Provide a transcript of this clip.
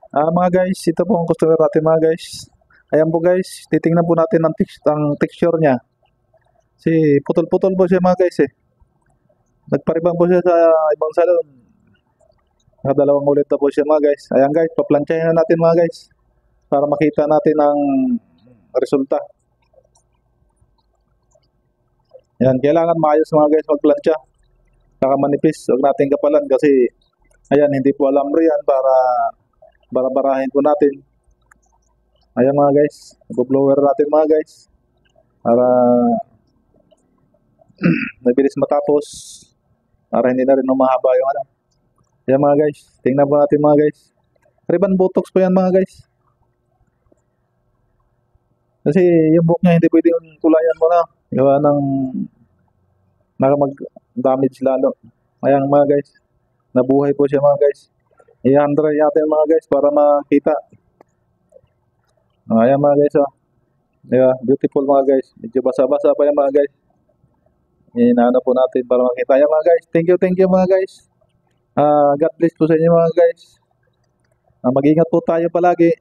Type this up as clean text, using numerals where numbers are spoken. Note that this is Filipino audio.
Mga guys, ito po ang customer natin mga guys. Ayan po guys, titingnan po natin ang texture niya. Kasi putol-putol po siya mga guys eh. Nagparibang po siya sa ibang salon. Nakadalawang ulit na po siya mga guys. Ayan guys, paplansyahin na natin mga guys. Para makita natin ang resulta. Ayan, kailangan maayos mga guys magplansya. Saka manipis, huwag natin kapalan kasi ayan, hindi po alambre yan para barabarahin po natin. Ayan mga guys, blower natin mga guys para mabilis matapos, para hindi na rin umahaba yung ano. Ayan mga guys, tingnan po natin mga guys. Ribbon botox po yan mga guys. Kasi yung buhok niya hindi pwede yung kulayan mo na. Gawa ng nakamag-damage lalo. Ayan mga guys, nabuhay po siya mga guys. I-handle natin mga guys para makita. Ayan mga guys oh. Diba? Beautiful mga guys. Medyo basa-basa pa yan mga guys. Inaano po natin para makita. Ayan mga guys. Thank you mga guys. God bless po sa inyo mga guys. Mag-ingat po tayo palagi.